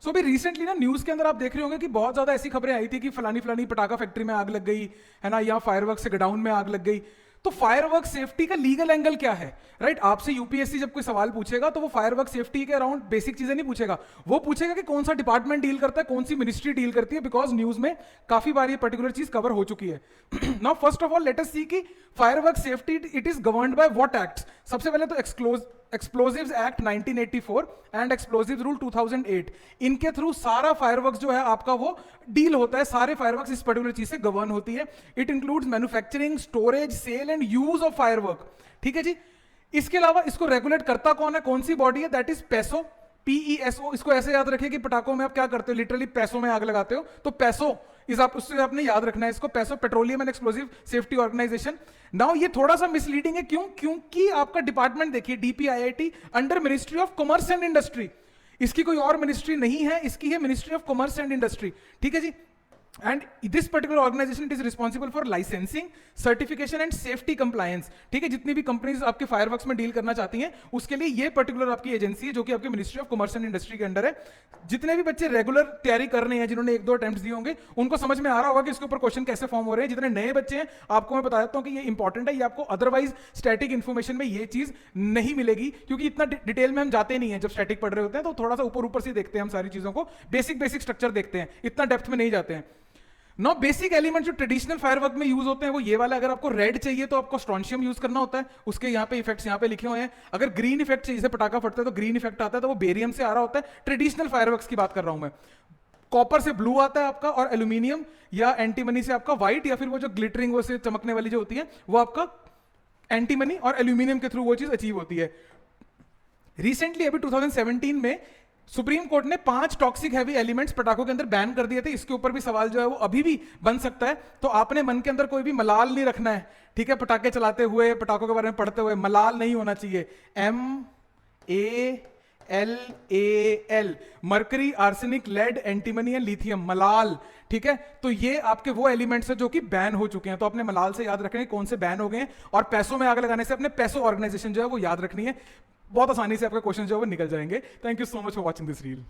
सो अभी रिसेंटली ना न्यूज के अंदर आप देख रहे होंगे कि बहुत ज्यादा ऐसी खबरें आई थी कि फलानी फलानी पटाखा फैक्ट्री में आग लग गई है ना, या फायरवर्क्स के गोडाउन में आग लग गई। तो फायरवर्क सेफ्टी का लीगल एंगल क्या है, राइट? आपसे यूपीएससी जब कोई सवाल पूछेगा तो वो फायरवर्क सेफ्टी के अराउंड बेसिक चीजें नहीं पूछेगा, वो पूछेगा कि कौन सा डिपार्टमेंट डील करता है, कौन सी मिनिस्ट्री डील करती है, बिकॉज न्यूज में काफी बार ये पर्टिकुलर चीज कवर हो चुकी है। Now first of all let us see कि firework safety it is governed by what acts. सबसे पहले तो explosives act 1984 and explosive rule 2008, इनके थ्रू सारा फायरवर्क्स जो है आपका वो डील होता है, सारे फायरवर्क्स इस पर्टिकुलर चीज से गवर्न होती है। It includes manufacturing, storage, sale and use of firework. ठीक है जी। इसके अलावा इसको रेगुलेट करता कौन है, कौन सी बॉडी है? दैट इज पैसो, PESO। इसको ऐसे याद रखिए कि पटाखों में आप क्या करते हो, लिटरली पैसों में आग लगाते हो, तो पैसो इस आप उससे आपने याद रखना है इसको, PESO, petroleum and explosive safety organisation. Now ये थोड़ा सा मिसलीडिंग है, क्यों? क्योंकि आपका डिपार्टमेंट देखिए DPIIT under ministry of commerce and industry, इसकी कोई और मिनिस्ट्री नहीं है, इसकी है ministry of commerce and industry. ठीक है जी। And this particular organisation it is responsible for licensing, certification and safety compliance. ठीक है, जितनी भी कंपनीज आपके फायरवर्क्स में डील करना चाहती हैं उसके लिए ये पर्टिकुलर आपकी एजेंसी है जो कि आपके ministry of commerce and industry के अंडर है। जितने भी बच्चे रेगुलर तैयारी कर रहे हैं, जिन्होंने 1-2 अटेम्प्ट्स दिए होंगे, उनको समझ में आ रहा होगा कि इसके ऊपर क्वेश्चन कैसे फॉर्म हो रहे हैं। जितने नए बच्चे हैं आपको मैं बता देता हूं कि ये इंपॉर्टेंट है, ये आपको अदरवाइज स्टैटिक इन्फॉर्मेशन में ये चीज नहीं मिलेगी, क्योंकि इतना डिटेल में हम जाते नहीं है। जब स्टैटिक पढ़ रहे होते हैं तो थोड़ा सा ऊपर ऊपर से देखते हैं हम सारी चीजों को, बेसिक स्ट्रक्चर देखते हैं, इतना डेप्थ में नहीं जाते हैं। नो बेसिक एलिमेंट जो ट्रेडिशनल फायरवर्क में यूज होते हैं वो ये वाला। अगर आपको रेड चाहिए तो आपको स्ट्रॉन्शियम यूज करना होता है, उसके यहाँ पे इफेक्ट्स यहाँ पे लिखे हुए हैं। अगर ग्रीन इफेक्ट चाहिए, जैसे पटाखा फटता है तो ग्रीन इफेक्ट आता है, तो वो बेरियम से आ रहा होता है। ट्रेडिशनल फायरवर्क्स की बात कर रहा हूं मैं। कॉपर से ब्लू आता है आपका, और एल्यूमिनियम या एंटीमनी से आपका व्हाइट, या फिर वो जो ग्लिटरिंग वो से चमकने वाली जो होती है वो आपका एंटीमनी और एल्यूमिनियम के थ्रू वो चीज अचीव होती है। रिसेंटली अभी 2017 में सुप्रीम कोर्ट ने 5 टॉक्सिक हैवी एलिमेंट्स पटाखों के अंदर बैन कर दिए थे। इसके ऊपर भी सवाल जो है वो अभी भी बन सकता है, तो आपने मन के अंदर कोई भी मलाल नहीं रखना है। ठीक है, पटाखे चलाते हुए, पटाखों के बारे में पढ़ते हुए मलाल नहीं होना चाहिए। MALAL, mercury, arsenic, lead, antimony and lithium, MALAL. ठीक है, तो ये आपके वो एलिमेंट्स हैं जो कि बैन हो चुके हैं, तो अपने मलाल से याद रखेंगे कौन से बैन हो गए हैं। और पैसों में आग लगाने से अपने पैसों ऑर्गेनाइजेशन जो है वो याद रखनी है। बहुत आसानी से आपके क्वेश्चन जो है वो निकल जाएंगे। Thank you so much for watching this reel.